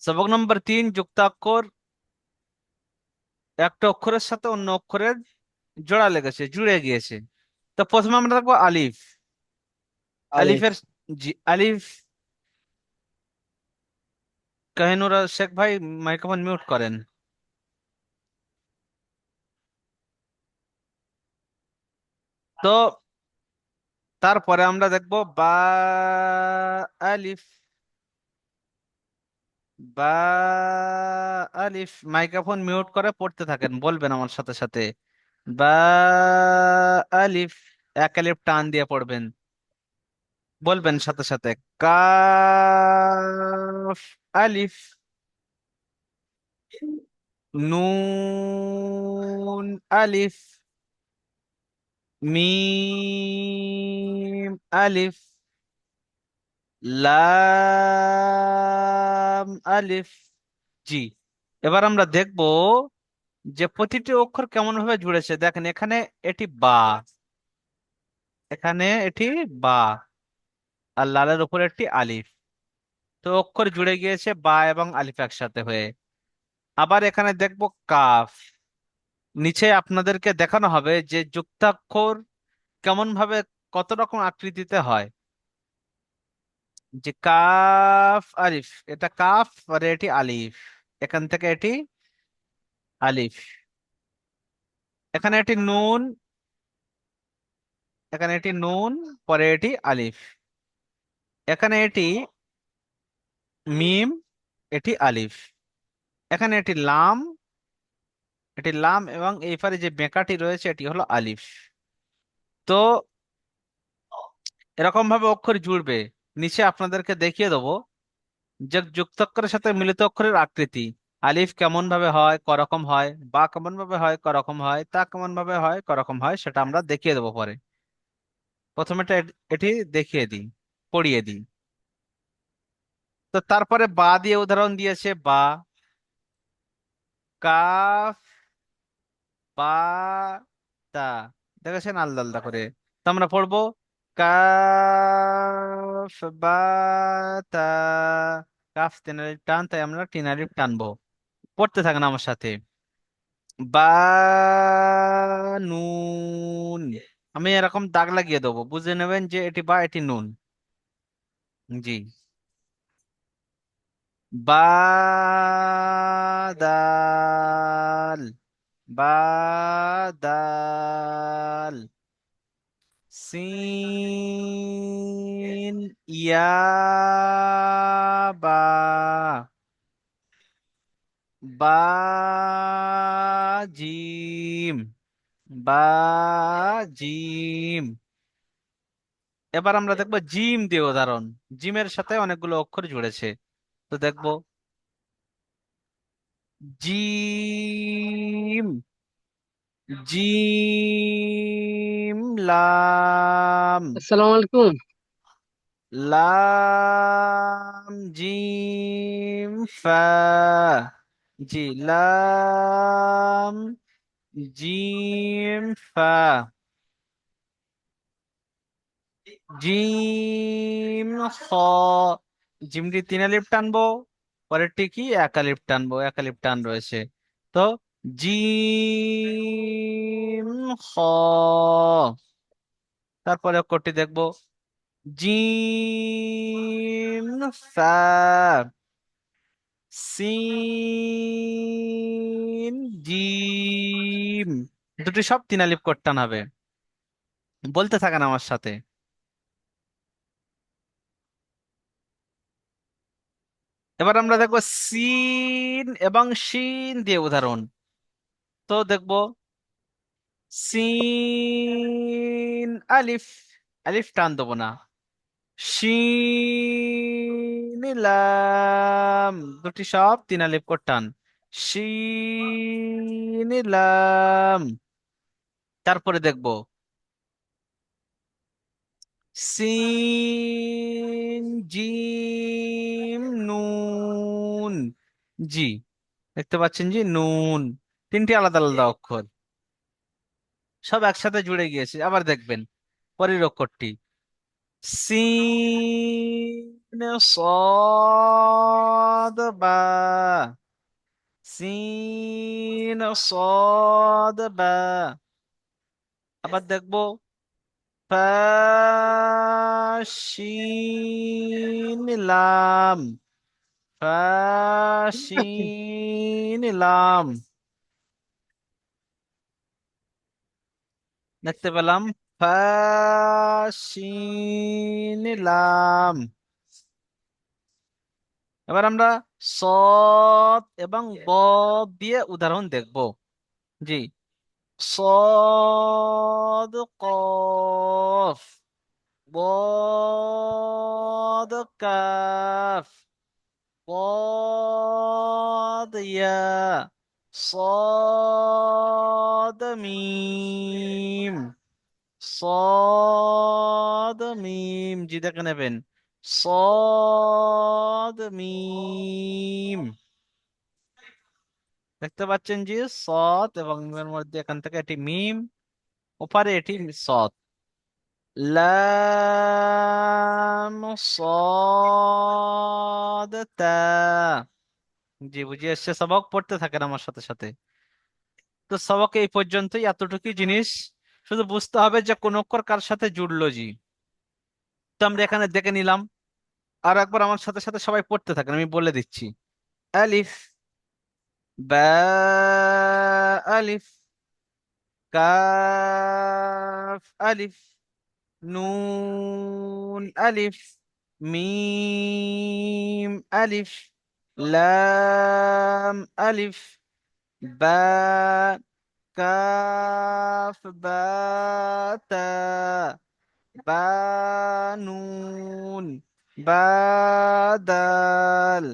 সবক নম্বর 3, যুক্তাক্ষর একটা অক্ষরের সাথে অন্য অক্ষরের জোড়া লেগেছে, জুড়ে গিয়েছে। তো প্রথমে আমরা দেখবো আলিফ। আলিফ। আলিফের জি, আলিফ। কাহিনুর শেখ ভাই, মাইক্রোফোন মিউট করেন। তো তারপরে আমরা দেখবো বা, আলিফ। বা, আলিফ। মাইক্রোফোন মিউট করে পড়তে থাকেন, বলবেন আমার সাথে সাথে। বা, আলিফ। এক আলিফ টান দিয়ে পড়বেন, বলবেন সাথে সাথে। কাফ, আলিফ। নুন, আলিফ। মিম, আলিফ। লাম, আলিফ। জি। এবার আমরা দেখব যে প্রতিটি অক্ষর কেমন ভাবে জুড়েছে। দেখেন এখানে এটি বা, এখানে এটি বা, আর লালের উপর একটি আলিফ। তো অক্ষর জুড়ে গিয়েছে বা এবং আলিফ একসাথে হয়ে। আবার এখানে দেখব কাফ। নিচে আপনাদেরকে দেখানো হবে যে যুক্তাক্ষর কেমন ভাবে, কত রকম আকৃতিতে হয়। যে কাফ, আলিফ, এটা কাফ আর এটি আলিফ। এখান থেকে এটি আলিফ। এখানে এটি নুন, এখানে এটি নুন, পরে এটি আলিফ। এখানে এটি মিম, এটি আলিফ। এখানে এটি লাম, এটি লাম, এবং এই পারে যে বেঁকাটি রয়েছে এটি হলো আলিফ। তো এরকম ভাবে অক্ষর জুড়বে। নিচে আপনাদেরকে দেখিয়ে দেবো যে যুক্তাক্ষরের সাথে মিলিত অক্ষরের আকৃতি। আলিফ কেমন ভাবে হয়, করকম হয়, বা কেমন ভাবে হয়, করকম হয়, তা কেমন ভাবে হয়, করকম হয়, সেটা আমরা দেখিয়ে দেবো পরে। প্রথমে এটি দেখিয়ে দিই, পড়িয়ে দিই। তো তারপরে বা দিয়ে উদাহরণ দিয়েছে। বা, কাফ, বা, তা। দেখেছেন আলাদা আলাদা করে। তো আমরা পড়বো কাফ, বা, তা। কাফ তিন আলিফ টান, তাই আমরা তিন আলিফ টানবো। পড়তে থাকেন আমার সাথে। বা, নুন। আমি এরকম দাগ লাগিয়ে দেবো, বুঝে নেবেন যে এটি বা, এটি নুন। জি। বা, দাল। বা, দাল। সিন, ইয়া, বা। বা, জিম। বা, জিম। এবার আমরা দেখবো জিম দিয়ে উদাহরণ। জিমের সাথে অনেকগুলো অক্ষর জুড়েছে। তো দেখবো জিম, জিম, লাম। আসসালামু আলাইকুম। লাম, জিম, ফা। জি, লাম, জিম, ফা। জিম, খ। জিমটি তিন আলিফ টানবো, পরেরটি কি এক আলিফ টানবো, এক আলিফ টান রয়েছে। তো জিম, খ। তারপরে অক্ষরটি দেখবো জিম, সা। সিন, জিম। দুটি সব তিন আলিফ করে টান হবে। বলতে থাকেন আমার সাথে। এবার আমরা দেখবো সিন এবং শিন দিয়ে উদাহরণ। তো দেখবো সিন, আলিফ। আলিফ টান দেবো না। শিন, লাম। দুটি সব তিন আলিফ করে টান। শিন, লাম। তারপরে দেখবো সিন, জিম, নুন। জি। দেখতে পাচ্ছেন জি, নুন। তিনটি আলাদা আলাদা অক্ষর, সব একসাথে জুড়ে গিয়েছে। আবার দেখবেন পরের অক্ষরটি সিন, صاد با সিন صاد বা। আবার দেখবো ফা শিন লাম, ফা শিন লাম। দেখতে পেলাম ফা শিন লাম। এবার আমরা সদ এবং বদ দিয়ে উদাহরণ দেখব। জি, صاد قاف ضاد كاف ضاد ياء صاد ميم صاد মিম। জি, দেখে নেবেন صاد মিম। দেখতে পাচ্ছেন জি, সৎ এবং মিমের মধ্যে এখান থেকে এটি মিম, ওপারে এটি সৎ। লাম صاد তা। জি, বুঝিয়ে এসছে সবক, পড়তে থাকেন আমার সাথে সাথে। তো সবকে এই পর্যন্তই, এতটুকুই জিনিস। শুধু বুঝতে হবে যে কোন অক্ষর কার সাথে জুড়লো। জি, তো আমরা এখানে দেখে নিলাম। আর একবার আমার সাথে সাথে সবাই পড়তে থাকেন, আমি বলে দিচ্ছি। আলিফ, বা, আলিফ, কাফ, আলিফ, নুন, আলিফ, মিম, আলিফ, লাম, আলিফ, বা, কাফ, বা, তা, বা, নুন, বা, দাল,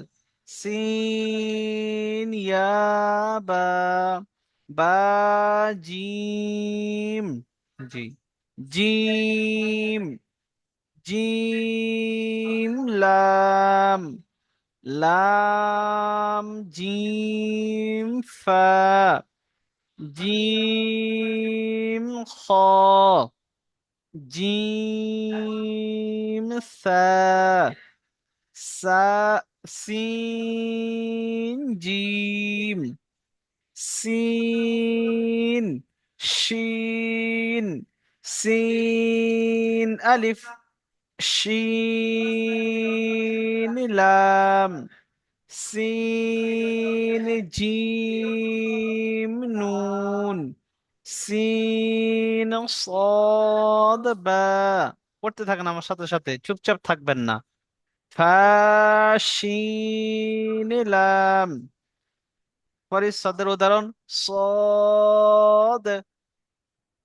সিন, ইয়া, বা, বা, জিম। জি, জিম, জিম, লাম, লাম, জিম, ফা, জিম, খ, জিম, সা, সা, সিন, জিম, সিন, শিন, সিন, আলিফ, শিন, লাম, সিন, জিম, নুন, সিন, صاد বা। পড়তে থাকেন আমার সাথে সাথে, চুপচাপ থাকবেন না। ফা শিন লাম। পরে সদের উদাহরণ صاد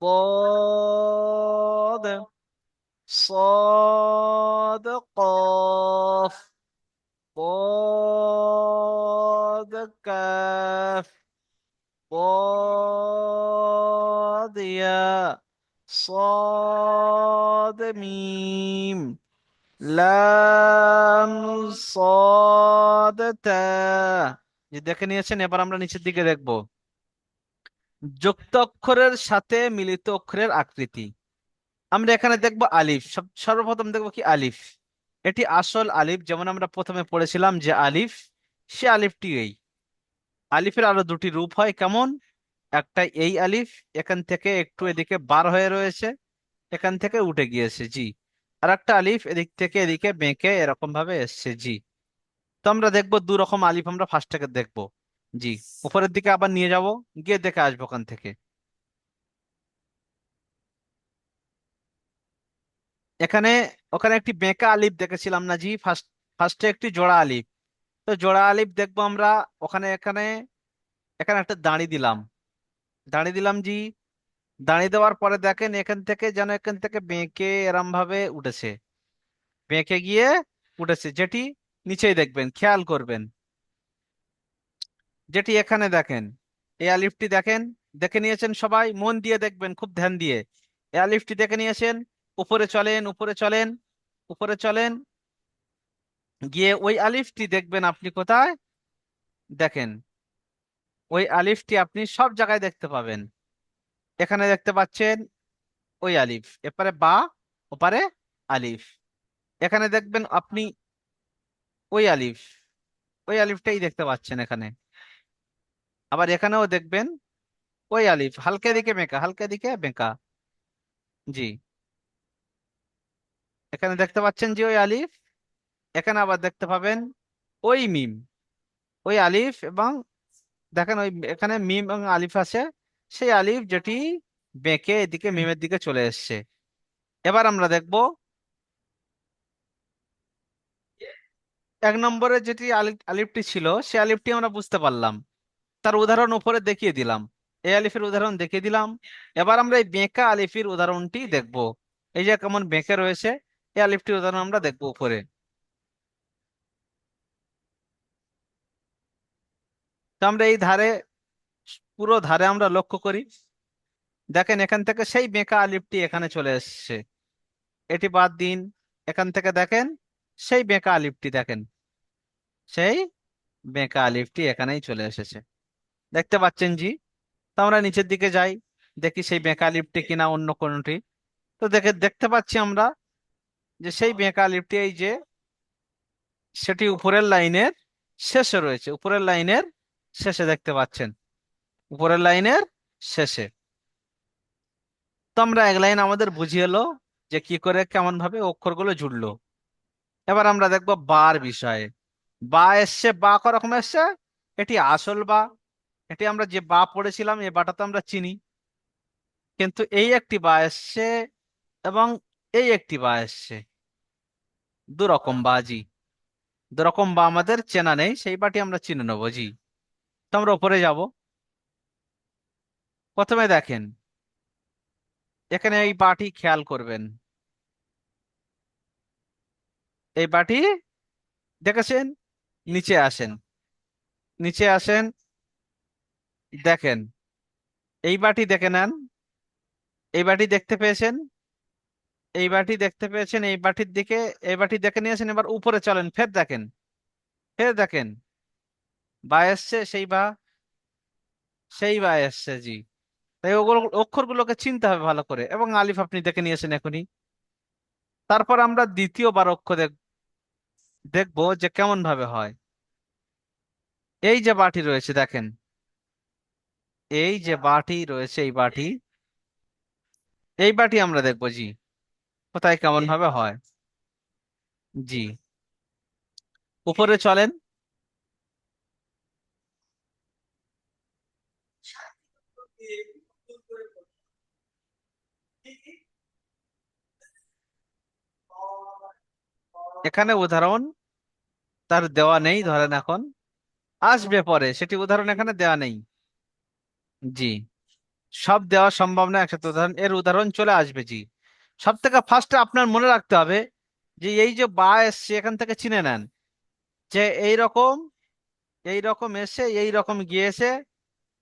ضاد صاد قاف ضاد كاف ضاد ياء صاد ميم লাম صاد তা। যে দেখে নিয়েছেন, এবার আমরা নিচের দিকে দেখব যুক্ত অক্ষরের সাথে মিলিত অক্ষরের আকৃতি। আমরা এখানে দেখব আলিফ, সর্বপ্রথম দেখব কি আলিফ। এটি আসল আলিফ, যেমন আমরা প্রথমে পড়েছিলাম যে আলিফ, সে আলিফটি এই। আলিফের আরো দুটি রূপ হয়, কেমন? একটা এই আলিফ, এখান থেকে একটু এদিকে বার হয়ে রয়েছে, এখান থেকে উঠে গিয়েছে। জি, আর একটা আলিফ এদিক থেকে এদিকে বেঁকে এরকম ভাবে এসছে। জি, তো আমরা দেখবো দু রকম আলিফ, আমরা ফার্স্ট থেকে দেখবো। জি, উপরের দিকে আবার নিয়ে যাব, গিয়ে দেখে আসবো ওখান থেকে। এখানে, ওখানে একটি বেঁকা আলিফ দেখেছিলাম না জি? ফার্স্টে একটি জোড়া আলিফ। তো জোড়া আলিফ দেখবো আমরা ওখানে। এখানে, এখানে একটা দাঁড়ি দিলাম, দাঁড়ি দিলাম জি। দাঁড়ি দেওয়ার পরে দেখেন এখান থেকে যেন এখান থেকে বেঁকে এরম ভাবে উঠেছে, বেঁকে গিয়ে উঠেছে। যেটি নিচেই দেখবেন, খেয়াল করবেন, যেটি এখানে দেখেন, এই আলিফটি দেখেন। দেখে নিয়েছেন সবাই? মন দিয়ে দেখবেন, খুব ধ্যান দিয়ে। এই আলিফটি দেখে নিয়েছেন। উপরে চলেন, উপরে চলেন, উপরে চলেন, গিয়ে ওই আলিফটি দেখবেন আপনি কোথায়? দেখেন, ওই আলিফটি আপনি সব জায়গায় দেখতে পাবেন। এখানে দেখতে পাচ্ছেন ওই আলিফ, এপারে বা, ওপারে আলিফ। এখানে দেখবেন আপনি ওই আলিফ, ওই আলিফটাই দেখতে পাচ্ছেন এখানে। আবার এখানেও দেখবেন ওই আলিফ, হালকা দিকে বেঁকা, হালকা দিকে বেঁকা। জি, এখানে দেখতে পাচ্ছেন যে ওই আলিফ। এখানে আবার দেখতে পাবেন ওই মিম, ওই আলিফ, এবং দেখেন ওই এখানে মিম এবং আলিফ আছে, সেই আলিফ যেটি বেঁকে এদিকে মিমের দিকে চলে এসছে। এবার আমরা দেখব এক নম্বরে যেটি আলিফটি ছিল, সে আলিফটি আমরা বুঝতে পারলাম, তার উদাহরণ উপরে দেখিয়ে দিলাম, এই আলিফের উদাহরণ দেখিয়ে দিলাম। এবার আমরা এই বেঁকা আলিফের উদাহরণটি দেখব। এই যে কেমন বেঁকে রয়েছে, এই আলিফটির উদাহরণ আমরা দেখব উপরে। তো আমরা এই ধারে, পুরো ধারে আমরা লক্ষ্য করি, দেখেন এখান থেকে সেই বেঁকা আলিফটি এখানে চলে এসেছে। এটি বাদ দিন, এখান থেকে দেখেন সেই বেঁকা আলিফটি, দেখেন সেই বেঁকা আলিফটি এখানেই চলে এসেছে। দেখতে পাচ্ছেন জি? তো আমরা নিচের দিকে যাই, দেখি সেই বেঁকা আলিফটি কিনা অন্য কোনটি। তো দেখতে পাচ্ছি আমরা যে সেই বেঁকা আলিফটি এই যে, সেটি উপরের লাইনের শেষে রয়েছে, উপরের লাইনের শেষে দেখতে পাচ্ছেন, উপরের লাইনের শেষে। তো আমরা এক লাইন আমাদের বুঝিয়ে এলো যে কি করে কেমন ভাবে অক্ষরগুলো জুড়লো। এবার আমরা দেখবো বার বিষয়ে। বা এসছে, বা করকম এসছে, এটি আসল বা, এটি আমরা যে বা পড়েছিলাম এই বাটা তো আমরা চিনি। কিন্তু এই একটি বা এসছে এবং এই একটি বা এসছে, দু রকম বা জি। দু রকম বা আমাদের চেনা নেই, সেই বাটি আমরা চিনে নেবো জি। তো আমরা উপরে যাব, প্রথমে দেখেন এখানে এই বাটি খেয়াল করবেন, এই বাটি দেখেছেন? নিচে আসেন, নিচে আসেন, দেখেন এই বাটি দেখে নেন, এই বাটি দেখতে পেয়েছেন, এই বাটি দেখতে পেয়েছেন, এই বাটির দিকে এই বাটি দেখে নিয়েছেন। এবার উপরে চলেন, ফের দেখেন, ফের দেখেন, বা এসছে, সেই বা, সেই বা এসছে জি। তাই ওগুলো অক্ষরগুলোকে চিনতে হবে ভালো করে, এবং আলিফ আপনি দেখে নিয়েছেন এখনই। তারপর আমরা দ্বিতীয়বার অক্ষর দেখবো যে কেমন ভাবে হয়। এই যে বাটি রয়েছে দেখেন, এই যে বাটি রয়েছে, এই বাটি, এই বাটি আমরা দেখবো জি কোথায় কেমন ভাবে হয়। জি, উপরে চলেন, এখানে উদাহরণ তার দেওয়া নেই ধরেন, এখন আসবে পরে, সেটি উদাহরণ এখানে দেওয়া নেই। জি, সব দেওয়া সম্ভব না একসাথে উদাহরণ, এর উদাহরণ চলে আসবে জি। সব থেকে ফার্স্টে আপনার মনে রাখতে হবে যে এই যে বা এসছে, এখান থেকে চিনে নেন যে এই রকম, এই রকম এসে এই রকম গিয়েছে,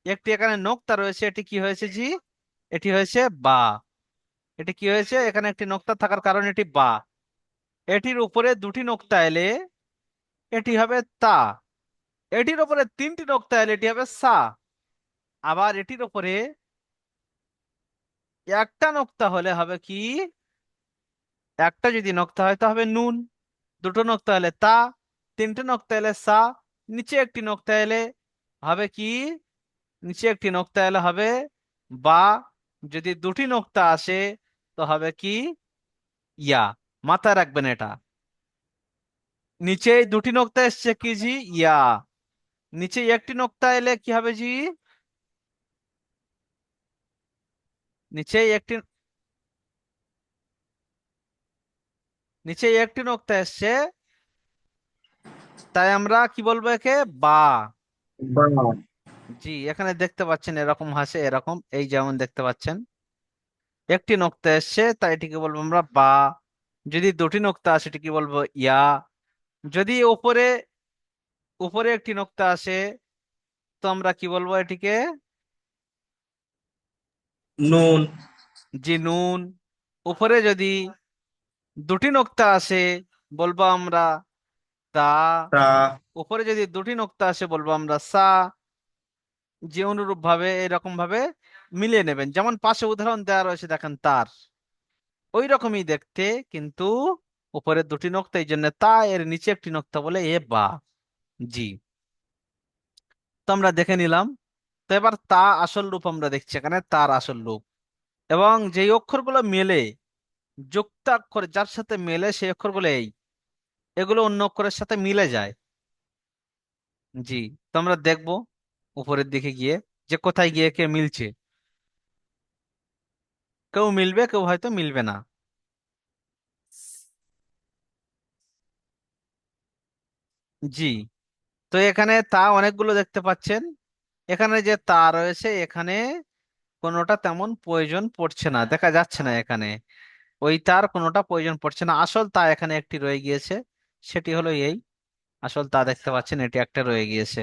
একটি এখানে নোক্তা রয়েছে, এটি কি হয়েছে জি? এটি হয়েছে বা। এটি কি হয়েছে? এখানে একটি নোক্তা থাকার কারণে এটি বা। এটির উপরে দুটি নোক্তা এলে এটি হবে তা। এটির উপরে তিনটি নোক্তা এলে এটি হবে সা। আবার এটির উপরে একটা নোক্তা হলে হবে কি? একটা যদি নোক্তা হয় তা হবে নুন, দুটো নোক্তা হলে তা, তিনটে নোক্তা এলে সা, নিচে একটি নোক্তা এলে হবে কি? নিচে একটি নোক্তা এলে হবে বা। যদি দুটি নোক্তা আসে তো হবে কি? ইয়া। মাথায় রাখবেন এটা, নিচে এই দুটি নোক্তা এসছে কি জি? ইয়া। নিচে একটি নোক্তা এলে কি হবে জি? নিচে একটি, নিচে একটি নোক্তা এসছে, তাই আমরা কি বলবো একে? বা। বা। জি, এখানে দেখতে পাচ্ছেন এরকম হাসে, এরকম এই যেমন দেখতে পাচ্ছেন একটি নোক্তা এসছে, তাই এটিকে বলবো আমরা বা। যদি দুটি নোক্তা আসে এটিকে বলবো ইয়া। যদি উপরে, উপরে একটি নোক্তা আসে তো আমরা কি বলবো এটিকে? নুন। জি, নুন। উপরে যদি দুটি নোক্তা আসে বলবো আমরা তা। তা। উপরে যদি দুটি নোক্তা আসে বলবো আমরা সা। যে অনুরূপ ভাবে এরকম ভাবে মিলিয়ে নেবেন, যেমন পাশে উদাহরণ দেওয়া রয়েছে দেখেন তার, ওই রকমই দেখতে কিন্তু উপরের দুটি নোক্তা, এই জন্য তা, এর নিচে একটি নোক্তা বলে এ বা। জি। তো আমরা দেখে নিলাম। তো এবার তা আসল রূপ আমরা দেখছি এখানে, তার আসল রূপ। এবং যেই অক্ষরগুলো মেলে, যুক্তাক্ষর যার সাথে মেলে সেই অক্ষরগুলো এই, এগুলো অন্য অক্ষরের সাথে মিলে যায়। জি। তো আমরা দেখবো উপরের দিকে গিয়ে যে কোথায় গিয়ে কে মিলছে। কেউ মিলবে, কেউ হয়তো মিলবে না। জি। তো এখানে তা অনেকগুলো দেখতে পাচ্ছেন। এখানে যে তা রয়েছে এখানে কোনোটা তেমন প্রয়োজন পড়ছে না, দেখা যাচ্ছে না এখানে। ওই তার কোনোটা প্রয়োজন পড়ছে না, আসল তা এখানে একটি রয়ে গিয়েছে। সেটি হলো এই আসল তা, দেখতে পাচ্ছেন এটি একটা রয়ে গিয়েছে।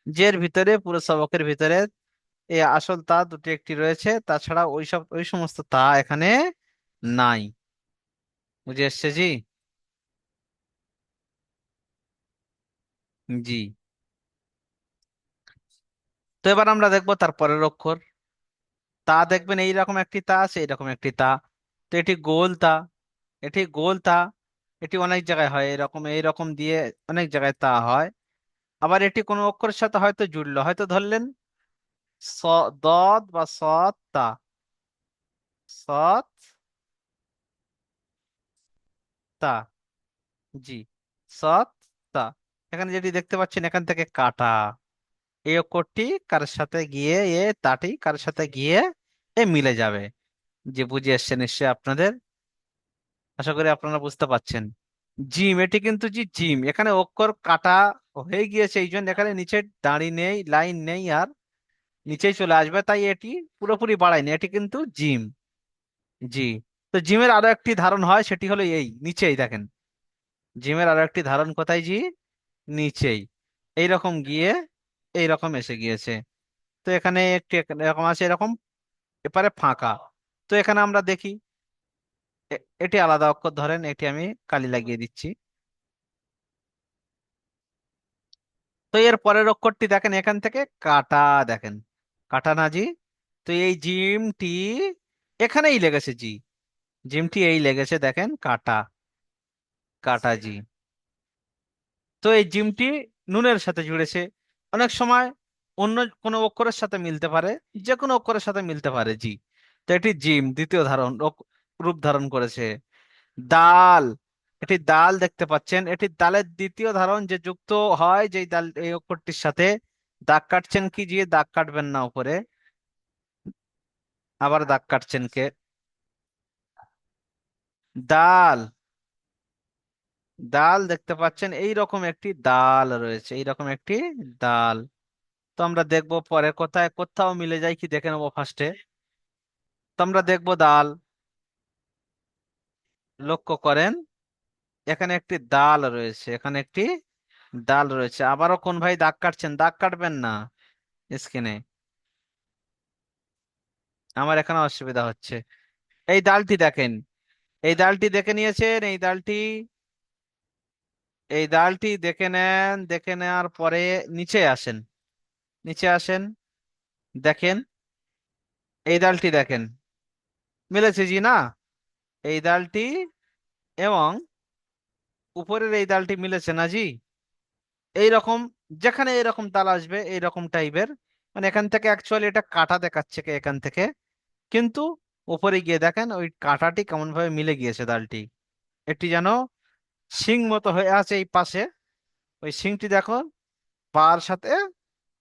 যের ভিতরে পুরো সবকের ভিতরে এই আসল তা দুটি একটি রয়েছে, তাছাড়া ওই সমস্ত তা এখানে নাই। বুঝে এসছে জি? জি। তো এবার আমরা দেখবো তার পরের অক্ষর। তা দেখবেন এইরকম একটি তা আছে, এইরকম একটি তা। তো এটি গোল তা, এটি গোল তা। এটি অনেক জায়গায় হয় এরকম, এইরকম দিয়ে অনেক জায়গায় তা হয়। আবার এটি কোনো অক্ষরের সাথে হয়তো জুড়লো, হয়তো ধরলেন স, দদ বা সৎ তা, সৎ তা। জি। সৎ তা। এখানে যেটি দেখতে পাচ্ছেন এখান থেকে কাটা, এই অক্ষরটি কার সাথে গিয়ে এ তাটি কার সাথে গিয়ে এ মিলে যাবে। যে বুঝে এসছে নিশ্চয়ই আপনাদের, আশা করি আপনারা বুঝতে পাচ্ছেন। জিম, এটি কিন্তু জি জিম, এখানে অক্ষর কাটা হয়ে গিয়েছে, এই জন্য এখানে নিচে দাঁড়ি নেই, লাইন নেই, আর নিচেই চলে আসবে, তাই এটি পুরোপুরি বাড়ায়নি, এটি কিন্তু জিম। জি। তো জিমের আরো একটি ধারণ হয়, সেটি হলো এই নিচেই দেখেন। জিমের আরো একটি ধারণ কোথায় জি? নিচেই। এইরকম গিয়ে এইরকম এসে গিয়েছে। তো এখানে একটি এরকম আছে, এরকম এপারে ফাঁকা। তো এখানে আমরা দেখি এটি আলাদা অক্ষর, ধরেন এটি আমি কালি লাগিয়ে দিচ্ছি। তো এর পরের অক্ষরটি দেখেন এখান থেকে কাটা, দেখেন কাটা না জি? তো এই জিমটি এখানেই লেগেছে জি, জিমটি এই লেগেছে দেখেন, কাটা, কাটা জি। তো এই জিমটি নুনের সাথে জুড়েছে। অনেক সময় অন্য কোনো অক্ষরের সাথে মিলতে পারে, যে কোনো অক্ষরের সাথে মিলতে পারে জি। তো এটি জিম দ্বিতীয় রূপ ধারণ করেছে। দাল, এটি দাল দেখতে পাচ্ছেন, এটি দালের দ্বিতীয় ধারণ, যে যুক্ত হয় যেই দাল এই অক্ষরটির সাথে। দাগ কাটছেন কি, দিয়ে দাগ কাটবেন না উপরে, আবার দাগ কাটছেন কে? দাল, দাল দেখতে পাচ্ছেন এই রকম একটি দাল রয়েছে, এই রকম একটি দাল। তো আমরা দেখবো পরে কোথায় কোথাও মিলে যায় কি, দেখে নেবো ফার্স্টে। তো আমরা দেখবো দাল, লক্ষ্য করেন এখানে একটি দাল রয়েছে, এখানে একটি দাল রয়েছে। আবারও কোন ভাই দাগ কাটছেন, দাগ কাটবেন না স্ক্রিনে, আমার এখানে অসুবিধা হচ্ছে। এই ডালটি দেখেন, এই ডালটি দেখে নিয়েছেন, এই ডালটি, এই ডালটি দেখে নেন, দেখে নেওয়ার পরে নিচে আসেন, নিচে আসেন, দেখেন এই ডালটি দেখেন, মিলেছে জি না? এই ডালটি এবং উপরের এই ডালটি মিলেছে না জি? এই রকম, যেখানে এরকম ডাল আসবে এইরকম টাইপের, মানে এখান থেকে অ্যাকচুয়ালি এটা কাটা দেখাচ্ছে কে এখান থেকে, কিন্তু উপরে গিয়ে দেখেন ওই কাঁটাটি কেমন ভাবে মিলে গিয়েছে ডালটি। এটি যেন শিং মতো হয়ে আছে এই পাশে, ওই শিংটি দেখো পার সাথে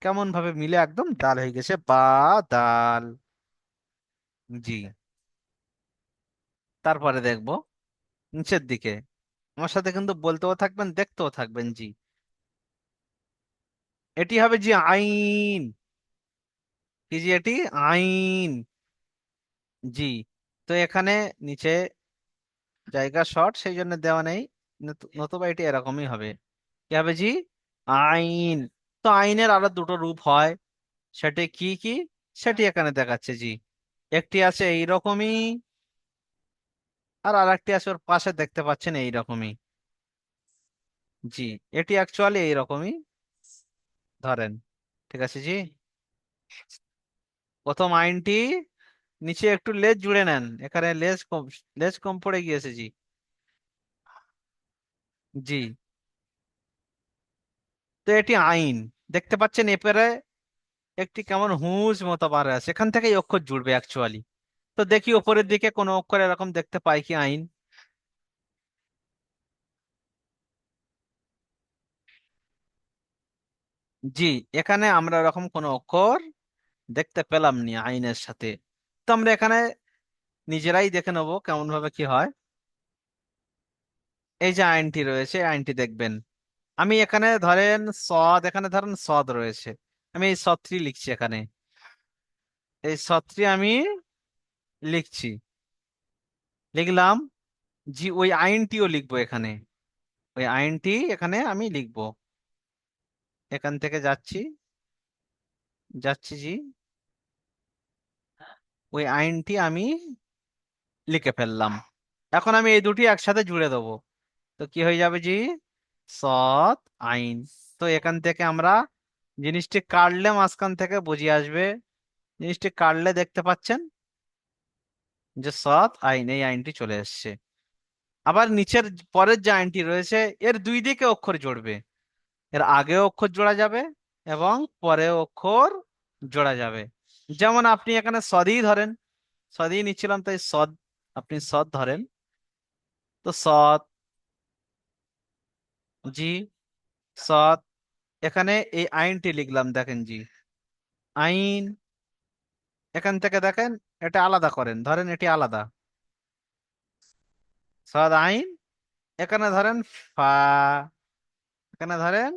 কেমন ভাবে মিলে একদম ডাল হয়ে গেছে, বা দাল। জি। তারপরে দেখবো নিচের দিকে, আমার সাথে কিন্তু বলতেও থাকবেন দেখতেও থাকবেন জি। এটি হবে জি আইন, কি জি এটি? আইন। জি। তো এখানে নিচে জায়গা শর্ট, সেই জন্য দেওয়া নেই, নতুবা এটি এরকমই হবে। কি হবে জি? আইন। তো আইনের আরো দুটো রূপ হয়, সেটি কি কি সেটি এখানে দেখাচ্ছে জি। একটি আছে এইরকমই, আর আরেকটি আছে ওর পাশে দেখতে পাচ্ছেন এইরকমই। জি। এটি অ্যাকচুয়ালি এইরকমই, ধরেন, ঠিক আছে জি। প্রথম আইনটি নিচে একটু লেজ জুড়ে নেন, এখানে লেজ কম, লেজ কম পড়ে গিয়েছে জি। জি। তো এটি আইন। দেখতে পাচ্ছেন এপারে একটি কেমন হুজ মতো বার আছে, এখান থেকেই অক্ষর জুড়বে অ্যাকচুয়ালি। তো দেখি উপরের দিকে কোনো অক্ষর এরকম দেখতে পাই কি আইন। জি, এখানে আমরা এরকম কোনো অক্ষর দেখতে পেলাম নি আইনের সাথে। তো আমরা এখানে নিজেরাই দেখে নেবো কেমন ভাবে কি হয়। এই যে আইনটি রয়েছে, এই আইনটি দেখবেন। আমি এখানে ধরেন সদ, এখানে ধরেন সদ রয়েছে, আমি এই সদটি লিখছি এখানে। এই সদটি আমি লিখছি, লিখলাম। জি, ওই আইনটিও লিখবো এখানে, ওই আইনটি এখানে আমি লিখবো। এখান থেকে যাচ্ছি, যাচ্ছি জি, ওই আইনটি আমি লিখে ফেললাম। এখন আমি এই দুটি একসাথে জুড়ে দেবো। তো কি হয়ে যাবে জি, সৎ আইন। তো এখান থেকে আমরা জিনিসটি কাটলে মাঝখান থেকে বুঝিয়ে আসবে। জিনিসটি কাটলে দেখতে পাচ্ছেন যে সৎ আইন, এই আইনটি চলে এসেছে। আবার নিচের পরের যে আইনটি রয়েছে, এর দুই দিকে অক্ষর জুড়বে। এর আগে অক্ষর জোড়া যাবে এবং পরে অক্ষর জোড়া যাবে। যেমন আপনি এখানে সদই ধরেন, সদই নিচ্ছিলাম তাই সদ, আপনি সদ ধরেন। তো সদ, জি, সদ। এখানে এই আইনটি লিখলাম, দেখেন জি, আইন। এখান থেকে দেখেন, এটা আলাদা করেন, ধরেন এটি আলাদা, সদ আইন। এখানে ধরেন ফা, এখানে ধরেন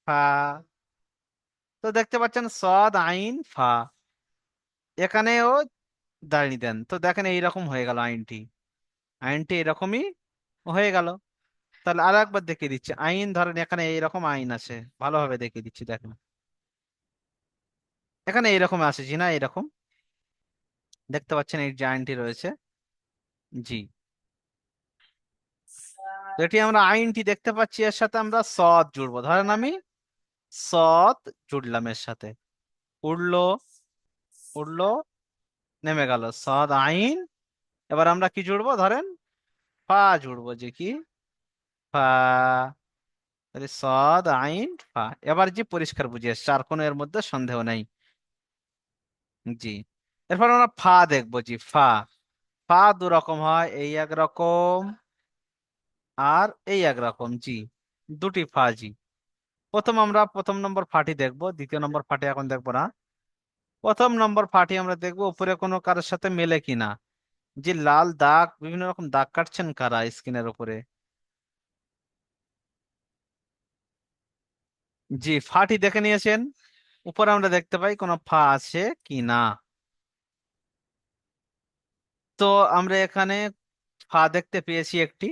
ফা। তো দেখতে পাচ্ছেন সদ আইন ফা, এখানেও দাঁড়িয়ে দেন। তো দেখেন এইরকম হয়ে গেল আইনটি, আইনটি এরকমই হয়ে গেল। তাহলে আর একবার দেখিয়ে দিচ্ছি আইন, ধরেন এখানে এইরকম আইন আছে, ভালোভাবে দেখিয়ে দিচ্ছি দেখেন। এখানে এইরকম আসেছি না, এরকম দেখতে পাচ্ছেন এই যে আইনটি রয়েছে। জি, তো এটি আমরা আইনটি দেখতে পাচ্ছি, এর সাথে আমরা সদ জুড়বো। ধরেন আমি সদ জুড়লাম এর সাথে, উড়লো, উড়লো, নেমে গেল সদ আইন। এবার আমরা কি জুড়বো, ধরেন ফা জুড়বো, যে কি, ফা। তাহলে সদ আইন ফা। এবার যে পরিষ্কার বুঝে এসছে, আর কোনো এর মধ্যে সন্দেহ নেই। জি, এরপর আমরা ফা দেখবো। জি, ফা। ফা দু রকম হয়, এই এক রকম আর এই এক রকম। জি, দুটি ফা। জি, আমরা প্রথম নম্বর ফাটি দেখবো, দ্বিতীয় নম্বর ফাটি এখন দেখবো না। প্রথম নম্বর ফাটি আমরা দেখবো উপরে কোনো কারোর সাথে মেলে কিনা। যে লাল দাগ, বিভিন্ন রকম দাগ কাটছেন কারা স্কিনের উপরে। জি, ফাটি দেখে নিয়েছেন, উপরে আমরা দেখতে পাই কোনো ফা আছে কি না। তো আমরা এখানে ফা দেখতে পেয়েছি একটি,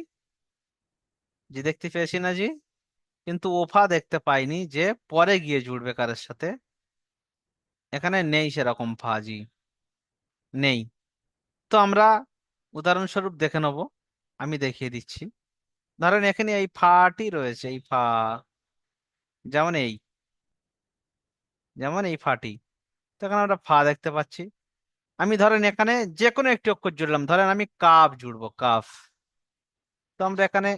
জি দেখতে পেয়েছি না জি, কিন্তু ওফা দেখতে পাইনি যে পরে গিয়ে জুড়বে কারের সাথে। এখানে নেই সেরকম ফা, জি, নেই। তো আমরা উদাহরণস্বরূপ দেখে নেব, আমি দেখিয়ে দিচ্ছি। ধরেন এখানে এই ফাটি রয়েছে, এই ফা, যেমন এই, যেমন এই ফাটি। তো এখানে আমরা ফা দেখতে পাচ্ছি। আমি ধরেন এখানে যে কোনো একটি অক্ষর জুড়লাম, ধরেন আমি কাফ জুড়বো, কাফ। তো আমরা এখানে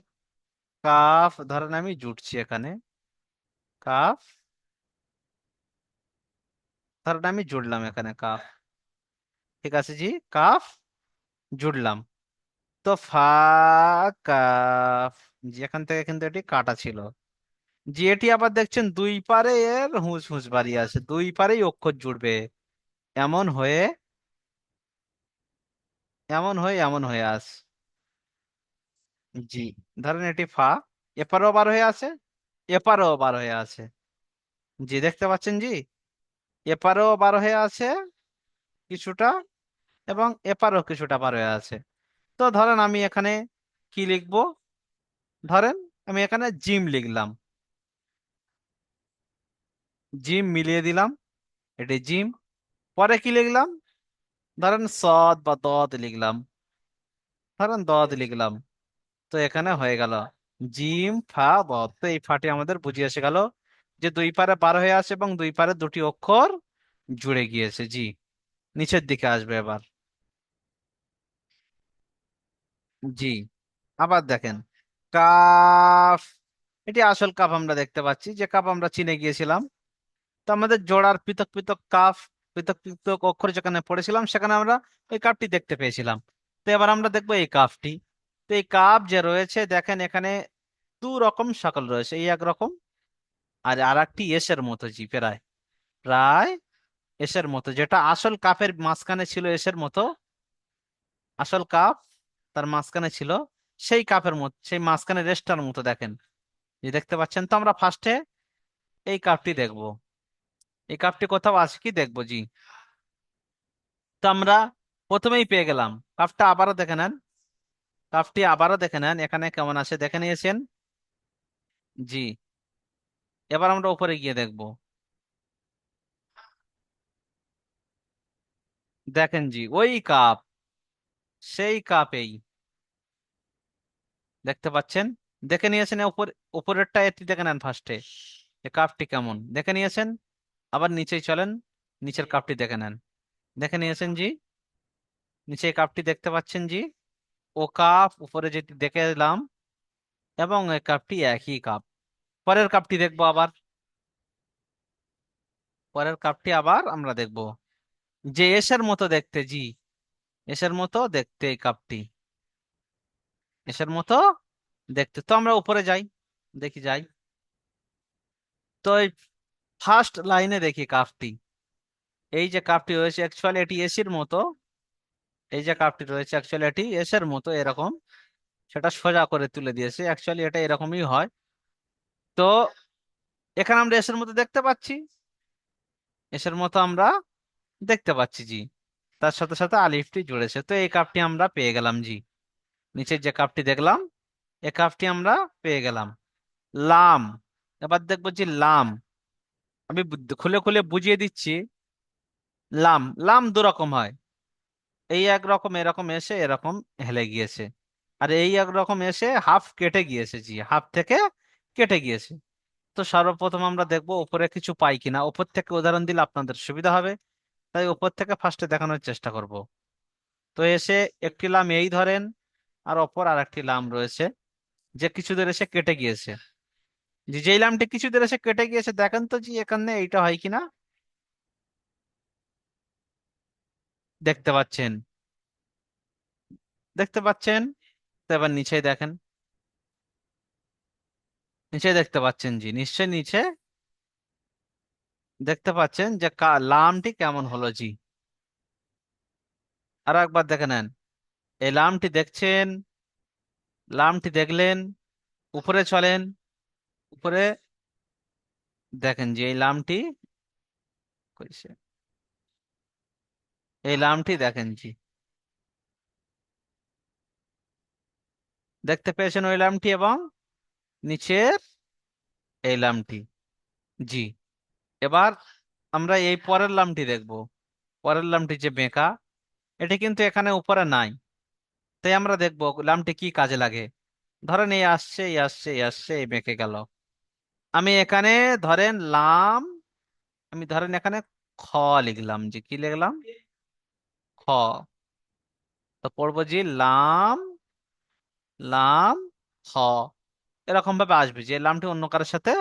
কাফ, ধরেন আমি জুড়ছি এখানে কাফ, ধরেন আমি জুড়লাম এখানে কাফ। ঠিক আছে জি, কাফ জুড়লাম। তো ফা, কাফ। জি, এখান থেকে কিন্তু এটি কাটা ছিল। জি, এটি আবার দেখছেন দুই পারে এর হুঁস হুঁস বাড়ি আছে, দুই পারেই অক্ষর জুড়বে, এমন হয়ে, এমন হয়ে, এমন হয়ে আস। জি, ধরেন এটি ফা, এপারেও বার হয়ে আছে, এপারেও বার হয়ে আছে। জি, দেখতে পাচ্ছেন জি, এপারেও বার হয়ে আছে কিছুটা, এবং এপারেও কিছুটা বার হয়ে আছে। তো ধরেন আমি এখানে কি লিখবো, ধরেন আমি এখানে জিম লিখলাম, জিম মিলিয়ে দিলাম, এটি জিম। পরে কি লিখলাম, ধরেন সদ বা দদ লিখলাম, ধরেন দদ লিখলাম। তো এখানে হয়ে গেল জিম ফা দদ। তো এই ফাটি আমাদের বুঝিয়ে এসে গেল যে দুই পারে বার হয়ে আছে এবং দুই পারে দুটি অক্ষর জুড়ে গিয়েছে। জি, নিচের দিকে আসবে এবার। জি, আবার দেখেন, কাফ। এটি আসল কাফ আমরা দেখতে পাচ্ছি, যে কাফ আমরা চিনে গিয়েছিলাম। তো আমাদের জোড়ার পৃথক পৃথক কাফ, পৃথক পৃথক অক্ষর যেখানে পড়েছিলাম সেখানে আমরা এই কাফটি দেখতে পেয়েছিলাম। তো এবার আমরা দেখবো এই কাফটি। তো এই কাফ যে রয়েছে দেখেন এখানে দু রকম শাকল রয়েছে, এই একরকম আর আর একটি এসের মতো, জি প্রায় প্রায় এসের মতো, যেটা আসল কাফের মাঝখানে ছিল এসের মতো। আসল কাপ তার মাঝখানে ছিল সেই কাপের মতো, সেই মাঝখানে রেস্টার মতো দেখেন, যে দেখতে পাচ্ছেন। তো আমরা ফার্স্টে এই কাপটি দেখব, এই কাপটি কোথাও আছে কি দেখবো, জি। তো আমরা প্রথমেই পেয়ে গেলাম। কাপটা আবারও দেখে নেন, কাপটি আবারও দেখে নেন এখানে কেমন আছে, দেখে নিয়েছেন, জি। এবার আমরা উপরে গিয়ে দেখব, দেখেন জি ওই কাপ, সেই কাপেই দেখতে পাচ্ছেন। দেখে নিয়েছেন উপর, উপরেরটা এটি দেখে নেন ফার্স্টে, এই কাপটি কেমন দেখে নিয়েছেন। আবার নিচেই চলেন, নিচের কাপটি দেখে নেন, দেখে নিয়েছেন জি। নিচে এই কাপটি দেখতে পাচ্ছেন জি, ও কাপ উপরে যেটি দেখে এলাম, এবং এই কাপটি একই কাপ। পরের কাপটি দেখবো আবার, পরের কাপটি আবার আমরা দেখব, যে এসের মতো দেখতে, জি এসের মতো দেখতে এই কাপটি, এসের মতো দেখতে। তো আমরা উপরে যাই, দেখি যাই। তো এই ফার্স্ট লাইনে দেখি কাপটি, এই যে কাপটি রয়েছে অ্যাকচুয়ালি এটি এসির মতো, এই যে কাপটি রয়েছে অ্যাকচুয়ালি এটি এসের মতো এরকম, সেটা সোজা করে তুলে দিয়েছে, অ্যাকচুয়ালি এটা এরকমই হয়। তো এখানে আমরা এসের মতো দেখতে পাচ্ছি, এসের মতো আমরা দেখতে পাচ্ছি জি। তার সাথে সাথে আলিফটি জুড়েছে, তো এই কাপটি আমরা পেয়ে গেলাম জি। নিচের যে কাপটি দেখলাম এই কাপটি আমরা পেয়ে গেলাম। লাম, এবার দেখবো যে লাম, আমি খুলে খুলে বুঝিয়ে দিচ্ছি। লাম, লাম দু রকম হয়, এই এক রকম এরকম এসে এরকম হেলে গিয়েছে, আর এই এক রকম এসে হাফ কেটে গিয়েছে, জি হাফ থেকে কেটে গিয়েছে। তো সর্বপ্রথম আমরা দেখবো উপরে কিছু পাই কিনা, উপর থেকে উদাহরণ দিলে আপনাদের সুবিধা হবে, তাই উপর থেকে ফার্স্টে দেখানোর চেষ্টা করব। তো এসে একটি লাম এই ধরেন, আর অপর আর একটি লাম রয়েছে যে কিছু দূর এসে কেটে গিয়েছে, যে যেই লামটি কিছু দূর এসে কেটে গিয়েছে দেখেন তো জি এখানে এইটা হয় কিনা, দেখতে পাচ্ছেন, দেখতে পাচ্ছেন। তো এবার নিচে দেখেন, নিচে দেখতে পাচ্ছেন জি, নিশ্চয় নিচে দেখতে পাচ্ছেন যে লামটি কেমন হলো জি। আর একবার দেখে নেন, এই লামটি দেখছেন, লামটি দেখলেন, উপরে চলেন, উপরে দেখেন যে এই লামটি কইছে, এই লামটি দেখেন জি, দেখতে পেয়েছেন ওই লামটি এবং নিচের এই লামটি, জি। এবার আমরা এই পরের লামটি দেখব, পরের লামটি যে বেঁকা, এটি কিন্তু এখানে উপরে নাই, তাই আমরা দেখব লামটি কি কাজে লাগে। ধরেন এই আসছে এই আসছে এই আসছে এই বেঁকে গেল, আমি এখানে ধরেন লাম, আমি ধরেন এখানে খ লিখলাম, যে কি লিখলাম, খ। তো পড়বো জি লাম, লাম খ, এরকম ভাবে আসবে যে লামটি অন্য কারোর সাথে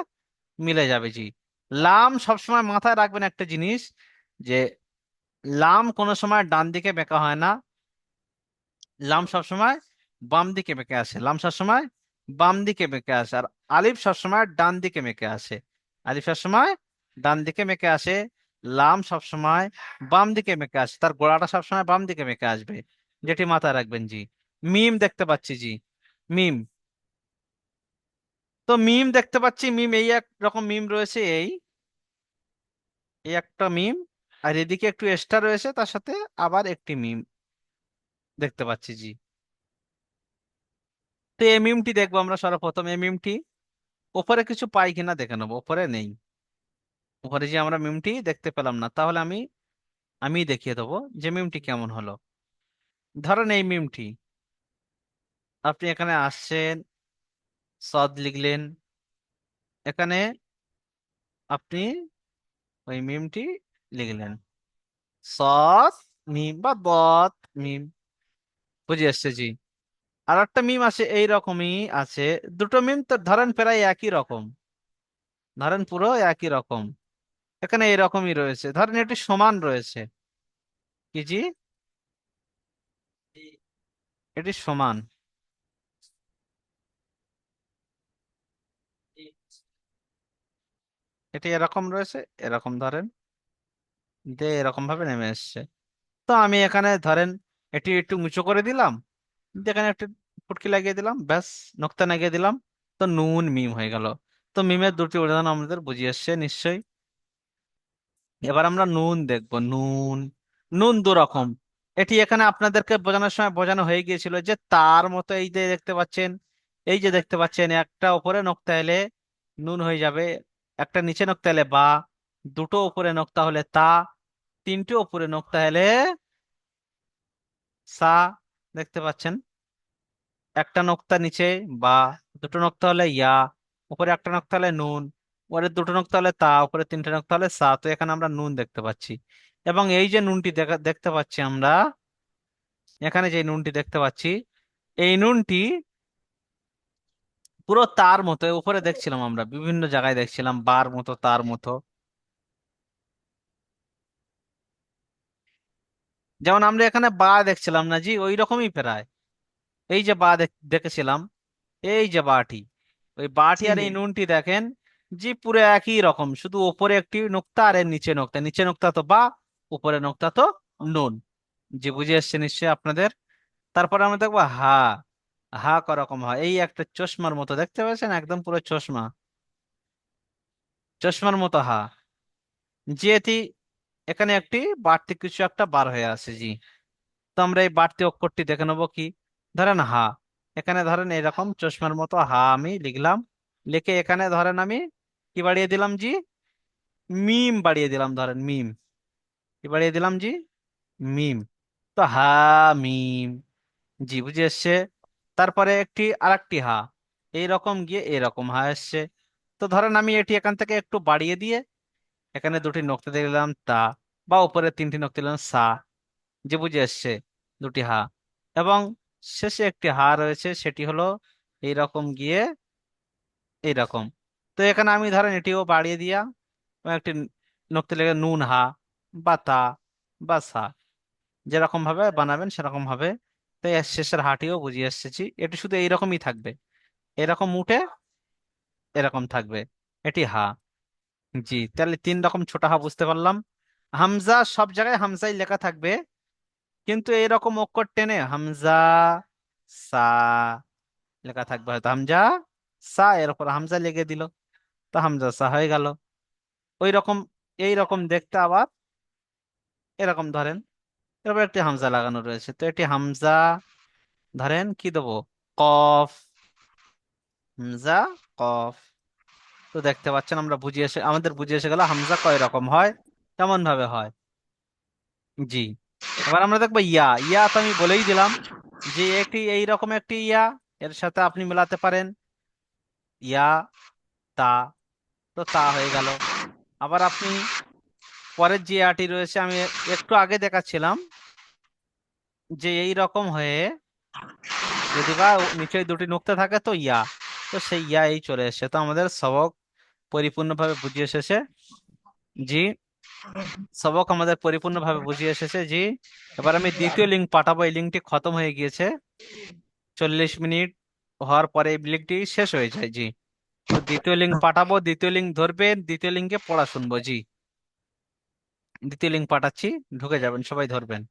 মিলে যাবে জি। লাম সবসময় মাথায় রাখবেন একটা জিনিস, যে লাম কোনো সময় ডান দিকে বেঁকা হয় না, লাম সবসময় বাম দিকে বেঁকে আসে, লাম সবসময় বাম দিকে বেঁকে আসে, আর আলিফ সবসময় ডান দিকে বেঁকে আসে, আলিফ সবসময় ডান দিকে বেঁকে আসে, লাম সবসময় বাম দিকে বেঁকে আসে, তার গোড়াটা সবসময় বাম দিকে বেঁকে আসবে, যেটি মাথায় রাখবেন জি। মিম দেখতে পাচ্ছি জি, মিম। তো মিম দেখতে পাচ্ছি, মিম এই এক রকম মিম রয়েছে, এই এই একটা মিম, আর এদিকে একটু এক্সট্রা রয়েছে তার সাথে আবার একটি মিম দেখতে পাচ্ছি জি। তো এই মিমটি দেখবো আমরা সর্বপ্রথম, এই মিমটি উপরে কিছু পাই কিনা দেখে নেবো, উপরে নেই, উপরে যে আমরা মিমটি দেখতে পেলাম না, তাহলে আমি দেখিয়ে দেবো যে মিমটি কেমন হলো। ধরেন এই মিমটি, আপনি এখানে আসছেন, সদ লিখলেন, এখানে আপনি ওই মিমটি লিখলেন, সদ মিম বা বদ মিম, বুঝে আসছে জি। আর একটা মিম আছে এই রকমই আছে। দুটো মিম তো ধরেন প্রায় একই রকম, ধরেন পুরো একই রকম। এখানে এরকমই রয়েছে, ধরেন এটি সমান রয়েছে। কি জি? এটি সমান। এটি এরকম রয়েছে, এরকম ধরেন, দিয়ে এরকম ভাবে নেমে এসছে। তো আমি এখানে ধরেন এটি একটু উঁচু করে দিলাম, দিয়ে এখানে একটু ফুটকি লাগিয়ে দিলাম, ব্যাস, নোক্তা লাগিয়ে দিলাম। তো নুন মিম হয়ে গেল। তো মিমের দুটি উদাহরণ আমাদের বুঝিয়ে এসছে নিশ্চয়ই। এবার আমরা নুন দেখব। নুন, নুন দু রকম। এটি এখানে আপনাদেরকে বোঝানোর সময় বোঝানো হয়ে গিয়েছিল যে তার মতো, এই যে দেখতে পাচ্ছেন, এই যে দেখতে পাচ্ছেন, একটা উপরে নোক্তা এলে নুন হয়ে যাবে, একটা নিচে নোক্তা এলে বা, দুটো উপরে নোক্তা হলে তা, তিনটে উপরে নোক্তা এলে সা। দেখতে পাচ্ছেন, একটা নোক্তা নিচে বা, দুটো নোক্তা হলে ইয়া, উপরে একটা নোক্তা হলে নুন, উপরে দুটো নোক্তা হলে তা, উপরে তিনটে নোক্তা হলে সা। তো এখানে আমরা নুন দেখতে পাচ্ছি। এবং এই যে নুনটি দেখতে পাচ্ছি আমরা, এখানে যে নুনটি দেখতে পাচ্ছি, এই নুনটি পুরো তার মতো উপরে দেখছিলাম, আমরা বিভিন্ন জায়গায় দেখছিলাম বার মতো, তার মতো। যেমন আমরা এখানে বা দেখছিলাম না জি, ওই রকমই প্রায়। এই যে বা দেখেছিলাম, এই যে বাটি, ওই বাটি আর এই নুনটি দেখেন জি পুরো একই রকম, শুধু ওপরে একটি নোক্তা আর এর নিচে নোক্তা, নিচে নোক্তা তো বা, উপরে নোক্তা তো নুন। জি বুঝে এসছে নিশ্চয়ই আপনাদের। তারপরে আমরা দেখবো হা। হা করকম হয়, এই একটা চশমার মতো দেখতে পাচ্ছেন, একদম পুরো চশমা, চশমার মতো হা। যেটি এখানে একটি বাড়তি কিছু একটা বার হয়ে আছে জি। তো আমরা এই বাড়তি অক্ষরটি দেখে নেবো কি, ধরেন হা। এখানে ধরেন এরকম চশমার মতো হা আমি লিখলাম, লিখে এখানে ধরেন আমি কি বাড়িয়ে দিলাম জি, মিম বাড়িয়ে দিলাম, ধরেন মিম। কি বাড়িয়ে দিলাম জি, মিম। তো হা মিম। জি বুঝে এসছে। তারপরে একটি আরেকটি হা, এইরকম গিয়ে এরকম হা এসছে। তো ধরেন আমি এটি এখান থেকে একটু বাড়িয়ে দিয়ে এখানে দুটি নক্তা দিলাম তা, বা উপরে তিনটি নক্তা দিলাম সা। যে বুঝে এসছে, দুটি হা। এবং শেষে একটি হা রয়েছে, সেটি হলো এইরকম গিয়ে এইরকম। তো এখানে আমি ধরেন এটিও বাড়িয়ে দিয়া এবং একটি নক্তা লেগে নুন হা বা তা বা সা, যেরকম ভাবে বানাবেন সেরকম ভাবে। তো এর শেষের হাটিও বুঝিয়ে এসেছি, এটি শুধু এইরকমই থাকবে, এরকম উঠে এরকম থাকবে। এটি হা। জি তাহলে তিন রকম ছোট হা বুঝতে পারলাম। হামজা সব জায়গায় হামজাই লেখা থাকবে, কিন্তু এইরকম অক্ষর টেনে হামজা সা লেখা থাকবে, হয়তো হামজা সা এর উপর হামজা লেগে দিল, তো হামজা সা হয়ে গেল। ওই রকম, এই রকম দেখতে আবার এরকম ধরেন, এরপর একটি হামজা লাগানো রয়েছে, তো এটি হামজা, ধরেন কি দেবো, কফ। হামজা কফ। তো দেখতে পাচ্ছেন আমরা বুঝিয়ে এসে, আমাদের বুঝিয়ে এসে গেল হামজা কয় রকম হয়, কেমন ভাবে হয়। জি। এবার আমরা দেখবো ইয়া। ইয়া তো আমি বলেই দিলাম যে একটি এই রকম একটি ইয়া, এর সাথে আপনি মেলাতে পারেন ইয়া তা, তো তা হয়ে গেল। আবার আপনি পরের যে ইয়াটি রয়েছে, আমি একটু আগে দেখাচ্ছিলাম যে এই রকম হয়ে যদি বা নিচে দুটি নুক্তা থাকে তো ইয়া, তো সেই ইয়া এই চলে এসেছে। তো আমাদের সবক পরিপূর্ণভাবে বুঝিয়ে এসেছে জি। সবক আমাদের পরিপূর্ণভাবে বুঝিয়ে এসেছে জি। এবার আমি দ্বিতীয় লিঙ্ক পাঠাবো, এই লিঙ্কটি খতম হয়ে গিয়েছে, 40 মিনিট হওয়ার পরে এই লিঙ্কটি শেষ হয়ে যায় জি। তো দ্বিতীয় লিঙ্ক পাঠাবো, দ্বিতীয় লিঙ্ক ধরবেন, দ্বিতীয় লিঙ্কে পড়া শুনবো জি। দ্বিতীয় লিঙ্ক পাঠাচ্ছি, ঢুকে যাবেন, সবাই ধরবেন।